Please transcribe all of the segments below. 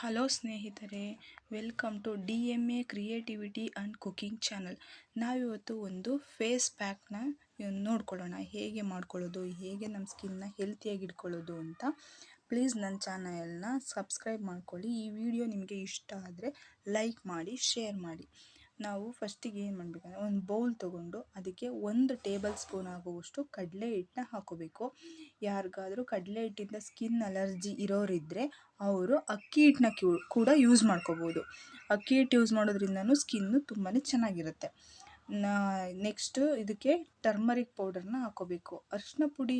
Hello ಸ್ನೇಹಿತರೆ, welcome to DMA creativity and cooking channel. ನಾವಿವತ್ತು ಒಂದು ಫೇಸ್ ಪ್ಯಾಕ್ನ ನೋಡ್ಕೊಳ್ಳೋಣ, ಹೇಗೆ ಮಾಡ್ಕೊಳ್ಳೋದು, ಹೇಗೆ ನಮ್ಮ ಸ್ಕಿನ್ನ ಹೆಲ್ತಿಯಾಗಿ ಇಟ್ಕೊಳ್ಳೋದು ಅಂತ. ಪ್ಲೀಸ್ ನನ್ನ ಚಾನಲ್ನ ಸಬ್ಸ್ಕ್ರೈಬ್ ಮಾಡ್ಕೊಳ್ಳಿ. ಈ ವಿಡಿಯೋ ನಿಮಗೆ ಇಷ್ಟ ಆದರೆ ಲೈಕ್ ಮಾಡಿ, ಶೇರ್ ಮಾಡಿ. ನಾವು ಫಸ್ಟಿಗೆ ಏನು ಮಾಡಬೇಕಂದ್ರೆ, ಒಂದು ಬೌಲ್ ತೊಗೊಂಡು ಅದಕ್ಕೆ 1 ಟೇಬಲ್ ಸ್ಪೂನ್ ಆಗುವಷ್ಟು ಕಡಲೆ ಹಿಟ್ಟನ್ನ ಹಾಕೋಬೇಕು. ಯಾರಿಗಾದರೂ ಕಡಲೆ ಹಿಟ್ಟಿಂದ ಸ್ಕಿನ್ ಅಲರ್ಜಿ ಇರೋರಿದ್ದರೆ ಅವರು ಅಕ್ಕಿ ಹಿಟ್ಟನ್ನ ಕೂಡ ಯೂಸ್ ಮಾಡ್ಕೋಬೋದು. ಅಕ್ಕಿ ಹಿಟ್ಟು ಯೂಸ್ ಮಾಡೋದ್ರಿಂದನೂ ಸ್ಕಿನ್ನು ತುಂಬಾ ಚೆನ್ನಾಗಿರುತ್ತೆ. ನೆಕ್ಸ್ಟು ಇದಕ್ಕೆ ಟರ್ಮರಿಕ್ ಪೌಡರ್ನ ಹಾಕೋಬೇಕು. ಅರಿಶಿನ ಪುಡಿ,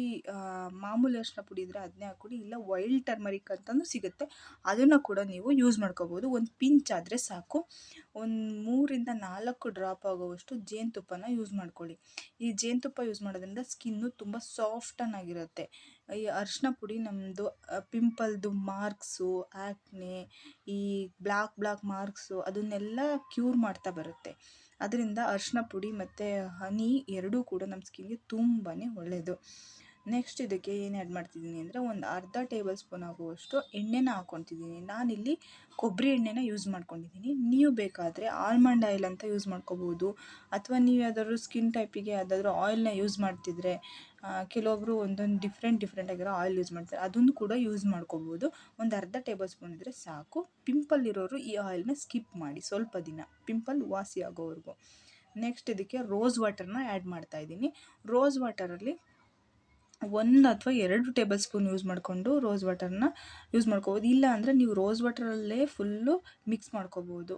ಮಾಮೂಲಿ ಅರಿಶಿನ ಪುಡಿ ಇದ್ದರೆ ಅದನ್ನೇ ಹಾಕ್ಕೊಳ್ಳಿ, ಇಲ್ಲ ವೈಲ್ಡ್ ಟರ್ಮರಿಕ್ ಅಂತಲೂ ಸಿಗುತ್ತೆ, ಅದನ್ನು ಕೂಡ ನೀವು ಯೂಸ್ ಮಾಡ್ಕೋಬೋದು. ಒಂದು ಪಿಂಚ್ ಆದರೆ ಸಾಕು. ಒಂದು 3-4 ಡ್ರಾಪ್ ಆಗೋವಷ್ಟು ಜೇನುತುಪ್ಪನ ಯೂಸ್ ಮಾಡ್ಕೊಳ್ಳಿ. ಈ ಜೇನುತುಪ್ಪ ಯೂಸ್ ಮಾಡೋದ್ರಿಂದ ಸ್ಕಿನ್ನು ತುಂಬ ಸಾಫ್ಟನ್ನಾಗಿರುತ್ತೆ. ಈ ಅರಿಶಿನ ಪುಡಿ ನಮ್ಮದು ಪಿಂಪಲ್ದು ಮಾರ್ಕ್ಸು, ಆ್ಯಕ್ನೆ, ಈ ಬ್ಲ್ಯಾಕ್ ಮಾರ್ಕ್ಸು ಅದನ್ನೆಲ್ಲ ಕ್ಯೂರ್ ಮಾಡ್ತಾ ಬರುತ್ತೆ. ಅದರಿಂದ ಅರಿಶಿನ ಪುಡಿ ಮತ್ತು ಹನಿ ಎರಡೂ ಕೂಡ ನಮ್ಮ ಸ್ಕಿನ್ಗೆ ತುಂಬಾ ಒಳ್ಳೆಯದು. ನೆಕ್ಸ್ಟ್ ಇದಕ್ಕೆ ಏನು ಆ್ಯಡ್ ಮಾಡ್ತಿದ್ದೀನಿ ಅಂದರೆ, ಒಂದು ಅರ್ಧ ಟೇಬಲ್ ಸ್ಪೂನ್ ಆಗುವಷ್ಟು ಎಣ್ಣೆನ ಹಾಕ್ಕೊತಿದ್ದೀನಿ. ನಾನಿಲ್ಲಿ ಕೊಬ್ಬರಿ ಎಣ್ಣೆನ ಯೂಸ್ ಮಾಡ್ಕೊಂಡಿದ್ದೀನಿ. ನೀವು ಬೇಕಾದರೆ ಆಲ್ಮಂಡ್ ಆಯಿಲ್ ಅಂತ ಯೂಸ್ ಮಾಡ್ಕೋಬೋದು, ಅಥವಾ ನೀವು ಯಾವುದಾದ್ರೂ ಸ್ಕಿನ್ ಟೈಪಿಗೆ ಯಾವುದಾದ್ರೂ ಆಯಿಲ್ನ ಯೂಸ್ ಮಾಡ್ತಿದ್ರೆ, ಕೆಲವೊಬ್ಬರು ಒಂದೊಂದು ಡಿಫ್ರೆಂಟ್ ಆಗಿರೋ ಆಯಿಲ್ ಯೂಸ್ ಮಾಡ್ತಾರೆ, ಅದನ್ನು ಕೂಡ ಯೂಸ್ ಮಾಡ್ಕೋಬೋದು. ಒಂದು ಅರ್ಧ ಟೇಬಲ್ ಸ್ಪೂನ್ ಇದ್ದರೆ ಸಾಕು. ಪಿಂಪಲ್ ಇರೋರು ಈ ಆಯಿಲ್ನ ಸ್ಕಿಪ್ ಮಾಡಿ ಸ್ವಲ್ಪ ದಿನ, ಪಿಂಪಲ್ ವಾಸಿ ಆಗೋವರೆಗೂ. ನೆಕ್ಸ್ಟ್ ಇದಕ್ಕೆ ರೋಸ್ ವಾಟರ್ನ ಆ್ಯಡ್ ಮಾಡ್ತಾಯಿದ್ದೀನಿ. ರೋಸ್ ವಾಟರಲ್ಲಿ 1 ಅಥವಾ 2 ಟೇಬಲ್ ಸ್ಪೂನ್ ಯೂಸ್ ಮಾಡಿಕೊಂಡು ರೋಸ್ ವಾಟರ್ನ ಯೂಸ್ ಮಾಡ್ಕೋಬೋದು. ಇಲ್ಲ ಅಂದರೆ ನೀವು ರೋಸ್ ವಾಟರಲ್ಲೇ ಫುಲ್ಲು ಮಿಕ್ಸ್ ಮಾಡ್ಕೋಬೋದು.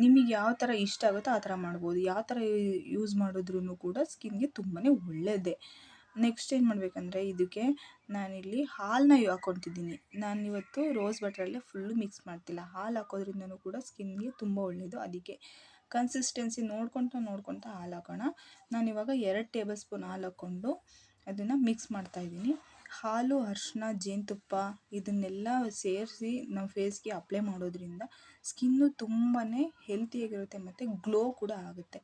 ನಿಮಗೆ ಯಾವ ಥರ ಇಷ್ಟ ಆಗುತ್ತೋ ಆ ಥರ ಮಾಡ್ಬೋದು. ಯಾವ ಥರ ಯೂಸ್ ಮಾಡಿದ್ರೂ ಕೂಡ ಸ್ಕಿನ್ಗೆ ತುಂಬಾ ಒಳ್ಳೆಯದೇ. ನೆಕ್ಸ್ಟ್ ಏನು ಮಾಡಬೇಕಂದ್ರೆ, ಇದಕ್ಕೆ ನಾನಿಲ್ಲಿ ಹಾಲನ್ನ ಹಾಕ್ಕೊತಿದ್ದೀನಿ. ನಾನಿವತ್ತು ರೋಸ್ ವಾಟರಲ್ಲೇ ಫುಲ್ಲು ಮಿಕ್ಸ್ ಮಾಡ್ತಿಲ್ಲ. ಹಾಲು ಹಾಕೋದ್ರಿಂದನೂ ಕೂಡ ಸ್ಕಿನ್ಗೆ ತುಂಬ ಒಳ್ಳೆಯದು. ಅದಕ್ಕೆ ಕನ್ಸಿಸ್ಟೆನ್ಸಿ ನೋಡ್ಕೊತಾ ಹಾಲು ಹಾಕೋಣ. ನಾನಿವಾಗ 2 ಟೇಬಲ್ ಸ್ಪೂನ್ ಹಾಲು ಹಾಕ್ಕೊಂಡು ಅದನ್ನು ಮಿಕ್ಸ್ ಮಾಡ್ತಾಯಿದ್ದೀನಿ. ಹಾಲು, ಅರಿಶಿನ, ಜೇನುತುಪ್ಪ ಇದನ್ನೆಲ್ಲ ಸೇರಿಸಿ ನಮ್ಮ ಫೇಸ್ಗೆ ಅಪ್ಲೈ ಮಾಡೋದ್ರಿಂದ ಸ್ಕಿನ್ನು ತುಂಬಾ ಹೆಲ್ತಿಯಾಗಿರುತ್ತೆ ಮತ್ತು ಗ್ಲೋ ಕೂಡ ಆಗುತ್ತೆ.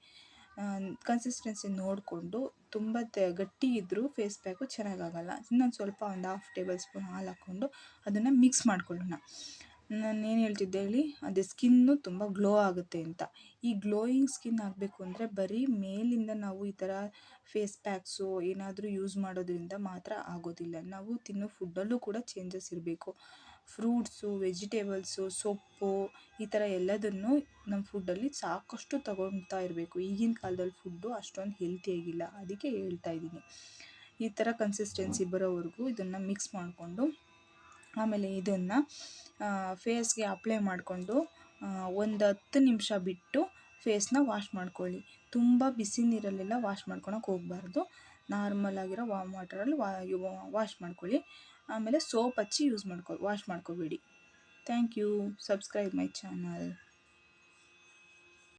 ಕನ್ಸಿಸ್ಟೆನ್ಸಿ ನೋಡಿಕೊಂಡು, ತುಂಬ ಗಟ್ಟಿ ಇದ್ದರೂ ಫೇಸ್ ಪ್ಯಾಕು ಚೆನ್ನಾಗಾಗಲ್ಲ. ಇನ್ನೊಂದು ಸ್ವಲ್ಪ ಒಂದು 1/2 ಟೇಬಲ್ ಸ್ಪೂನ್ ಹಾಲು ಹಾಕ್ಕೊಂಡು ಅದನ್ನು ಮಿಕ್ಸ್ ಮಾಡ್ಕೊಳ್ಳೋಣ. ನಾನೇನು ಹೇಳ್ತಿದ್ದೆ ಹೇಳಿ, ಅದೇ ಸ್ಕಿನ್ನು ತುಂಬ ಗ್ಲೋ ಆಗುತ್ತೆ ಅಂತ. ಈ ಗ್ಲೋಯಿಂಗ್ ಸ್ಕಿನ್ ಆಗಬೇಕು ಅಂದರೆ ಬರೀ ಮೇಲಿಂದ ನಾವು ಈ ಥರ ಫೇಸ್ ಪ್ಯಾಕ್ಸು ಏನಾದರೂ ಯೂಸ್ ಮಾಡೋದ್ರಿಂದ ಮಾತ್ರ ಆಗೋದಿಲ್ಲ. ನಾವು ತಿನ್ನೋ ಫುಡ್ಡಲ್ಲೂ ಕೂಡ ಚೇಂಜಸ್ ಇರಬೇಕು. ಫ್ರೂಟ್ಸು, ವೆಜಿಟೇಬಲ್ಸು, ಸೊಪ್ಪು ಈ ಥರ ಎಲ್ಲದನ್ನು ನಮ್ಮ ಫುಡ್ಡಲ್ಲಿ ಸಾಕಷ್ಟು ತಗೊಳ್ತಾ ಇರಬೇಕು. ಈಗಿನ ಕಾಲದಲ್ಲಿ ಫುಡ್ಡು ಅಷ್ಟೊಂದು ಹೆಲ್ತಿಯಾಗಿಲ್ಲ, ಅದಕ್ಕೆ ಹೇಳ್ತಾ ಇದ್ದೀನಿ. ಈ ಥರ ಕನ್ಸಿಸ್ಟೆನ್ಸಿ ಬರೋವರೆಗೂ ಇದನ್ನು ಮಿಕ್ಸ್ ಮಾಡಿಕೊಂಡು, ಆಮೇಲೆ ಇದನ್ನು ಫೇಸ್ಗೆ ಅಪ್ಲೈ ಮಾಡಿಕೊಂಡು ಒಂದು 10 ನಿಮಿಷ ಬಿಟ್ಟು ಫೇಸ್ನ ವಾಶ್ ಮಾಡ್ಕೊಳ್ಳಿ. ತುಂಬ ಬಿಸಿ ನೀರಲ್ಲೆಲ್ಲ ವಾಶ್ ಮಾಡ್ಕೊಳಕ್ಕೆ ಹೋಗಬಾರ್ದು. ನಾರ್ಮಲ್ ಆಗಿರೋ ವಾಮ್ ವಾಟರಲ್ಲಿ ವಾಶ್ ಮಾಡ್ಕೊಳ್ಳಿ. ಆಮೇಲೆ ಸೋಪ್ ಹಚ್ಚಿ ವಾಶ್ ಮಾಡ್ಕೋಬೇಡಿ. Thank you. Subscribe my channel.